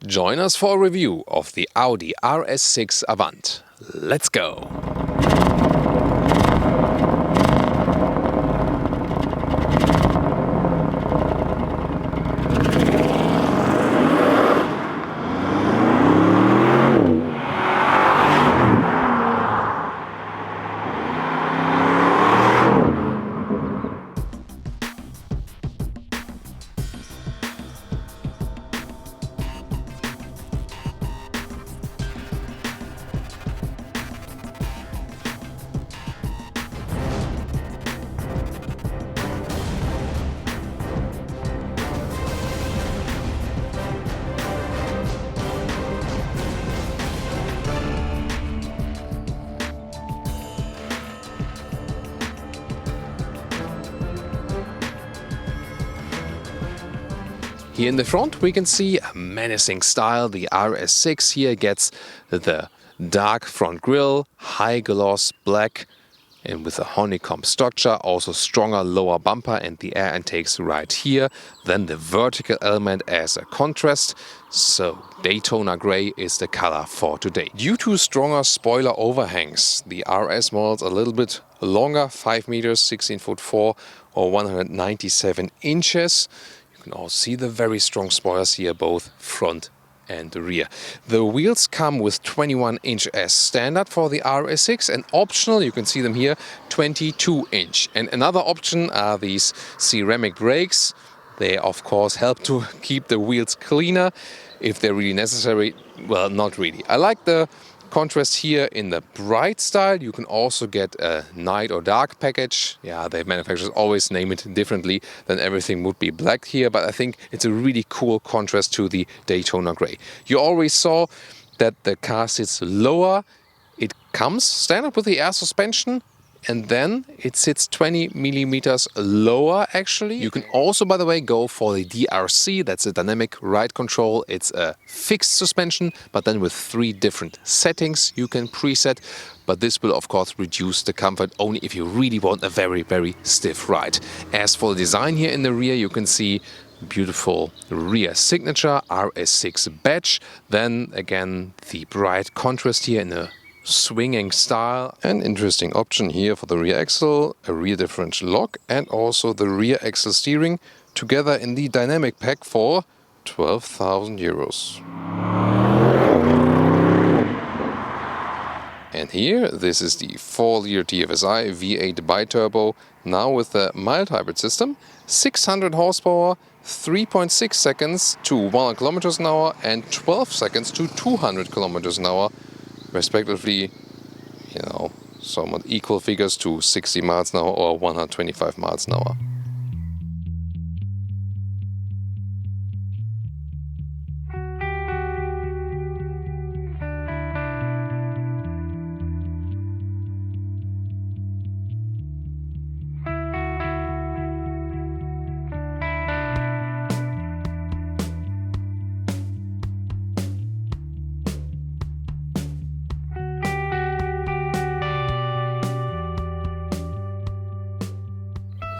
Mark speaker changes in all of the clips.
Speaker 1: Join us for a review of the Audi RS6 Avant. Let's go! Here in the front we can see a menacing style. The RS6 here gets the dark front grille, high gloss black and with a honeycomb structure, also stronger lower bumper and the air intakes right here. Then the vertical element as a contrast, so Daytona grey is the color for today. Due to stronger spoiler overhangs, the RS model's a little bit longer, 5 meters, 16'4" or 197 inches. You can all see the very strong spoilers here, both front and rear. The wheels come with 21-inch as standard for the RS6 and optional, you can see them here, 22-inch. And another option are these ceramic brakes. They of course help to keep the wheels cleaner if they're really necessary. Well, not really. I like the contrast here in the bright style. You can also get a night or dark package. Yeah, the manufacturers always name it differently, then everything would be black here, but I think it's a really cool contrast to the Daytona grey. You already saw that the car sits lower. It comes standard with the air suspension and then it sits 20 millimeters lower actually. You can also, by the way, go for the DRC, that's a dynamic ride control. It's a fixed suspension, but then with 3 different settings you can preset. But this will of course reduce the comfort only if you really want a very, very stiff ride. As for the design here in the rear, you can see beautiful rear signature, RS6 badge. Then again, the bright contrast here in a swinging style. An interesting option here for the rear axle, a rear differential lock and also the rear axle steering together in the dynamic pack for 12,000 euros. And here, this is the 4-liter TFSI V8 biturbo, now with the mild hybrid system, 600 horsepower, 3.6 seconds to 100 kilometers an hour and 12 seconds to 200 kilometers an hour. Respectively, you know, somewhat equal figures to 60 miles an hour or 125 miles an hour.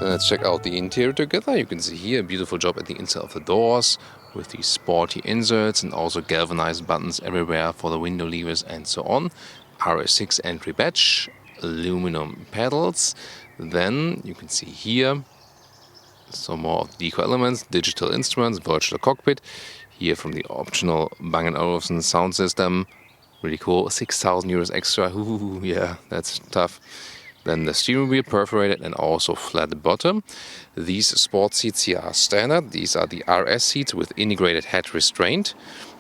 Speaker 1: Let's check out the interior together. You can see here a beautiful job at the inside of the doors with these sporty inserts and also galvanized buttons everywhere for the window levers and so on. RS6 entry badge, aluminum pedals. Then you can see here some more of the deco elements, digital instruments, virtual cockpit. Here from the optional Bang & Olufsen sound system. Really cool, 6,000 euros extra. Ooh, yeah, that's tough. Then the steering wheel perforated and also flat bottom. These sport seats here are standard. These are the RS seats with integrated head restraint.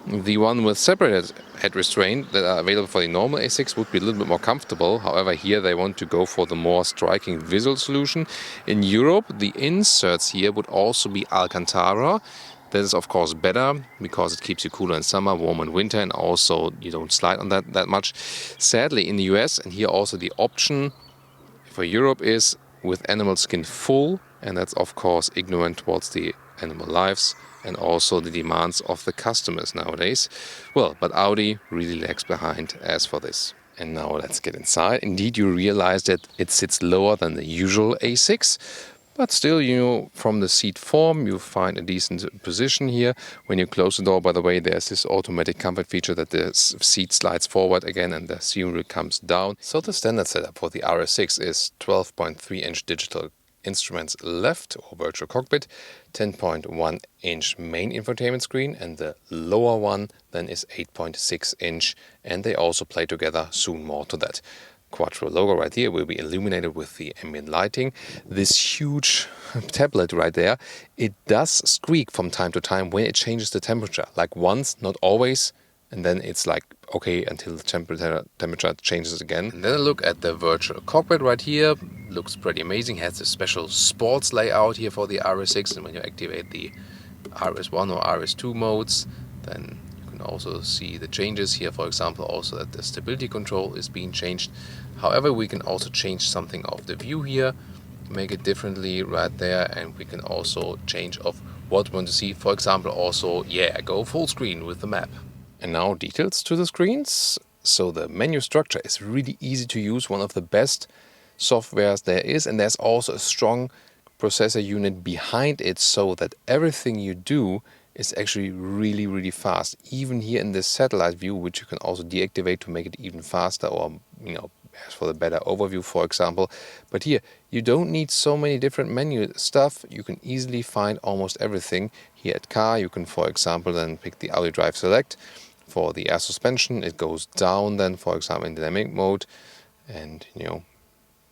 Speaker 1: The one with separated head restraint that are available for the normal A6 would be a little bit more comfortable. However, here they want to go for the more striking visual solution. In Europe, the inserts here would also be Alcantara. That is of course better because it keeps you cooler in summer, warm in winter, and also you don't slide on that much. Sadly, in the US, and here also the option for Europe is with animal skin full, and that's of course ignorant towards the animal lives and also the demands of the customers nowadays. Well, but Audi really lags behind as for this. And now let's get inside. Indeed, you realize that it sits lower than the usual A6, But still, you know, from the seat form, you find a decent position here. When you close the door, by the way, there's this automatic comfort feature that the seat slides forward again and the steering wheel comes down. So the standard setup for the RS6 is 12.3-inch digital instruments left or virtual cockpit, 10.1-inch main infotainment screen, and the lower one then is 8.6-inch, and they also play together, soon more to that. Quattro logo right here will be illuminated with the ambient lighting. This huge tablet right there, it does squeak from time to time when it changes the temperature, like once, not always, and then it's like okay until the temperature changes again. And then a look at the virtual cockpit right here. Looks pretty amazing. Has a special sports layout here for the RS6, and when you activate the RS1 or RS2 modes, then you can also see the changes here. For example, also that the stability control is being changed. However, we can also change something of the view here, make it differently right there, and we can also change of what we want to see. For example, also, yeah, go full screen with the map. And now details to the screens. So the menu structure is really easy to use, one of the best softwares there is, and there's also a strong processor unit behind it, so that everything you do is actually really fast. Even here in this satellite view, which you can also deactivate to make it even faster, or you know, as for the better overview, for example. But here you don't need so many different menu stuff. You can easily find almost everything. Here at car, you can, for example, then pick the Audi Drive Select. For the air suspension, it goes down then, for example, in dynamic mode, and you know,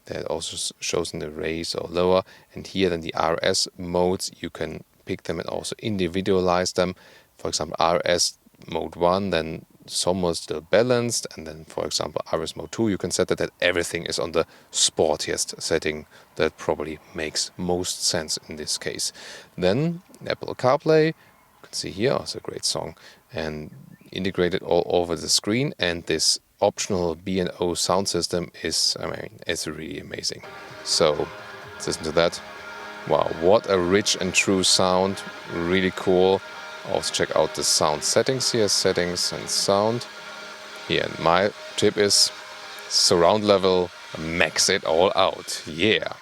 Speaker 1: that also shows in the raise or lower. And here then the RS modes, you can pick them and also individualize them. For example, RS mode 1, then some are still balanced, and then for example RS mode 2, you can set that everything is on the sportiest setting. That probably makes most sense in this case. Then Apple CarPlay, you can see here, it's a great song, and integrated all over the screen. And this optional B&O sound system is, I mean, it's really amazing. So let's listen to that. Wow, what a rich and true sound, really cool. Also check out the sound settings here, settings and sound. Here, and my tip is surround level, max it all out, yeah.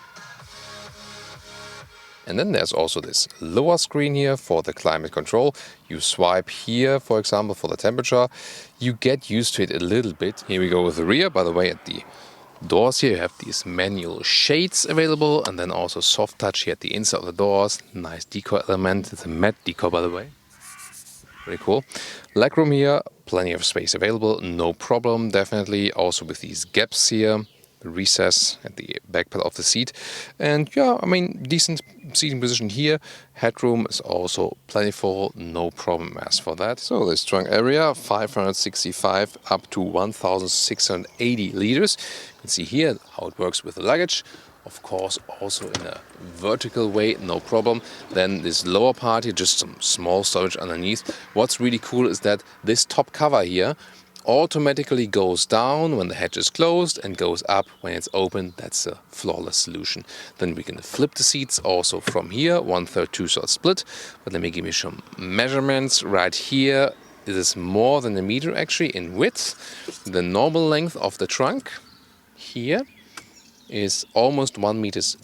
Speaker 1: And then there's also this lower screen here for the climate control. You swipe here, for example, for the temperature. You get used to it a little bit. Here we go with the rear. By the way, at the doors here you have these manual shades available, and then also soft touch here at the inside of the doors. Nice decor element. It's a matte decor, by the way. Pretty cool. Legroom here, plenty of space available, no problem, definitely. Also with these gaps here, the recess at the back part of the seat. And yeah, I mean, decent seating position here. Headroom is also plentiful, no problem as for that. So this trunk area, 565 up to 1,680 liters. You can see here how it works with the luggage. Of course, also in a vertical way, no problem. Then this lower part here, just some small storage underneath. What's really cool is that this top cover here automatically goes down when the hatch is closed and goes up when it's open. That's a flawless solution. Then we can flip the seats also from here, 1/3 2/3 split. But let me give you some measurements right here. It is more than a meter actually in width. The normal length of the trunk here is almost 1.20 meters.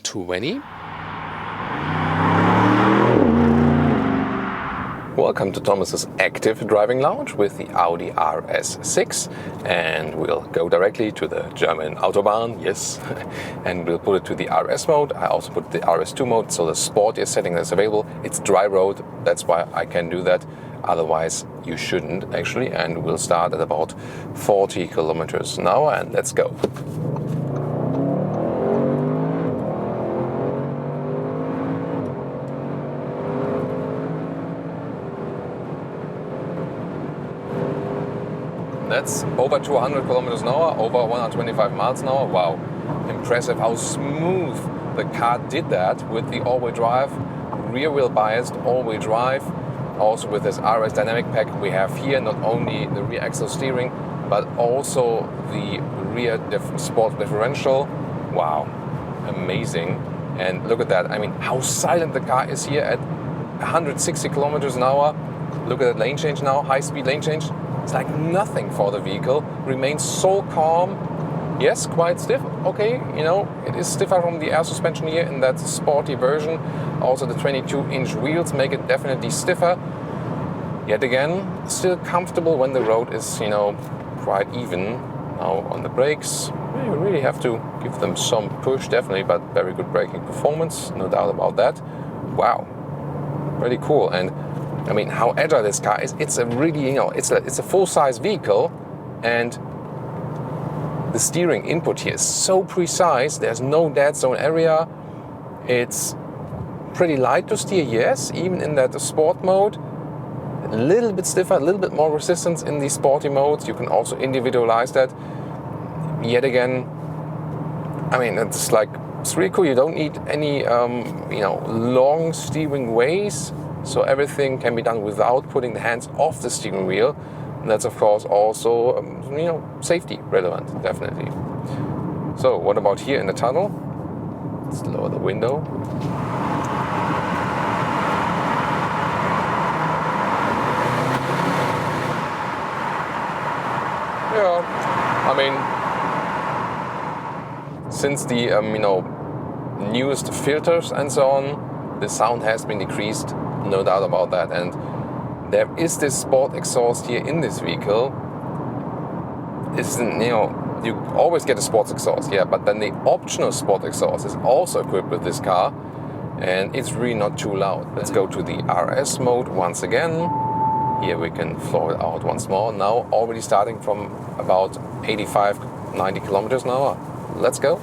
Speaker 1: Welcome to Thomas's active driving lounge with the Audi RS6, and we'll go directly to the German Autobahn, yes, and we'll put it to the RS mode. I also put the RS2 mode, so the sportiest setting that's available. It's dry road, that's why I can do that, otherwise you shouldn't actually, and we'll start at about 40 kilometers an hour, and let's go. That's over 200 kilometers an hour, over 125 miles an hour. Wow, impressive how smooth the car did that with the all-wheel drive, rear-wheel biased all-wheel drive. Also with this RS dynamic pack we have here, not only the rear axle steering, but also the rear sport differential. Wow, amazing. And look at that, I mean, how silent the car is here at 160 kilometers an hour. Look at that lane change now, high-speed lane change. It's like nothing for the vehicle, remains so calm, Yes, quite stiff. Okay, you know, it is stiffer from the air suspension here in that sporty version. Also the 22-inch wheels make it definitely stiffer. Yet again, still comfortable when the road is, you know, quite even. Now on the brakes, you really have to give them some push, definitely, but very good braking performance, no doubt about that. Wow, really cool. And I mean, how agile this car is. It's a really, you know, it's a full-size vehicle, and the steering input here is so precise. There's no dead zone area. It's pretty light to steer, yes, even in that sport mode. A little bit stiffer, a little bit more resistance in the sporty modes. You can also individualize that. Yet again, I mean, it's really cool. You don't need any, you know, long steering ways. So everything can be done without putting the hands off the steering wheel. And that's of course also, you know, safety relevant, definitely. So what about here in the tunnel? Let's lower the window. Yeah, I mean, since the you know, newest filters and so on, the sound has been decreased, no doubt about that. And there is this sport exhaust here in this vehicle. It's, you know, you always get a sports exhaust, yeah, but then the optional sport exhaust is also equipped with this car, and it's really not too loud. Let's go to the RS mode once again. Here we can floor it out once more. Now already starting from about 85-90 kilometers an hour. Let's go.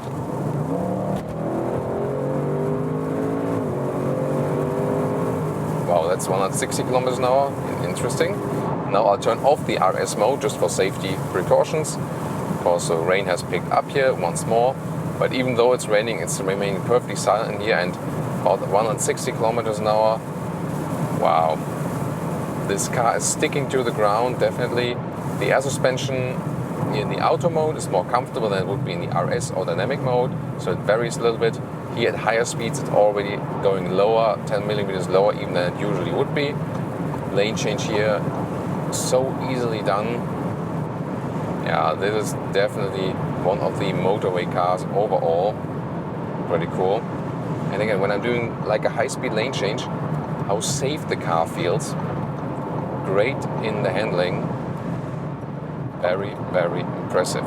Speaker 1: Wow, that's 160 kilometers an hour. Interesting. Now I'll turn off the RS mode just for safety precautions. Because the rain has picked up here once more. But even though it's raining, it's remaining perfectly silent in here, and about 160 kilometers an hour. Wow. This car is sticking to the ground, definitely. The air suspension in the auto mode is more comfortable than it would be in the RS or dynamic mode, so it varies a little bit. Here at higher speeds it's already going lower, 10 millimeters lower even than it usually would be. Lane change here, so easily done. Yeah, this is definitely one of the motorway cars overall. Pretty cool. And again, when I'm doing like a high-speed lane change, how safe the car feels. Great in the handling. Very, very impressive.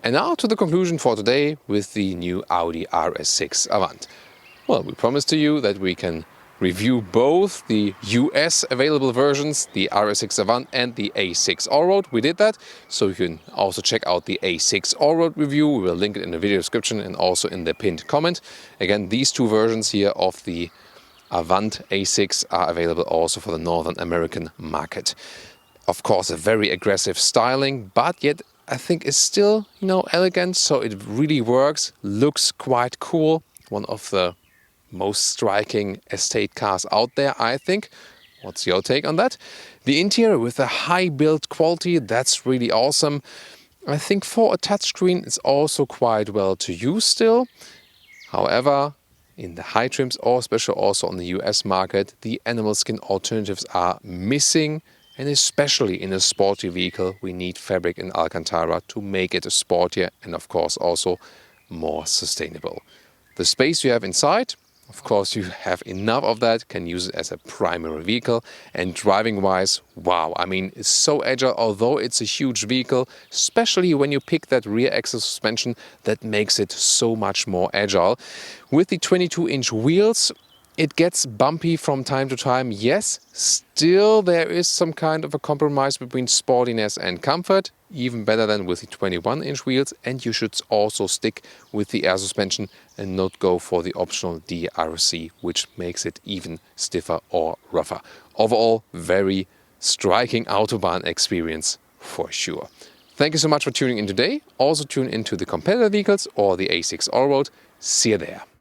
Speaker 1: And now to the conclusion for today with the new Audi RS6 Avant. Well, we promised to you that we can review both the US available versions, the RS6 Avant and the A6 Allroad. We did that, so you can also check out the A6 Allroad review. We will link it in the video description and also in the pinned comment. Again, these two versions here of the Avant A6 are available also for the Northern American market. Of course, a very aggressive styling, but yet I think it's still, you know, elegant, so it really works, looks quite cool. One of the most striking estate cars out there, I think. What's your take on that? The interior with a high build quality, that's really awesome. I think for a touchscreen it's also quite well to use still. However, in the high trims, or especially also on the US market, the animal skin alternatives are missing. And especially in a sporty vehicle, we need fabric in Alcantara to make it a sportier and of course also more sustainable. The space you have inside, of course you have enough of that, can use it as a primary vehicle. And driving wise, wow, I mean, it's so agile, although it's a huge vehicle, especially when you pick that rear axle suspension, that makes it so much more agile. With the 22-inch wheels, it gets bumpy from time to time, yes. Still, there is some kind of a compromise between sportiness and comfort, even better than with the 21-inch wheels. And you should also stick with the air suspension and not go for the optional DRC, which makes it even stiffer or rougher. Overall, very striking Autobahn experience for sure. Thank you so much for tuning in today. Also tune into the competitor vehicles or the A6 Allroad. See you there.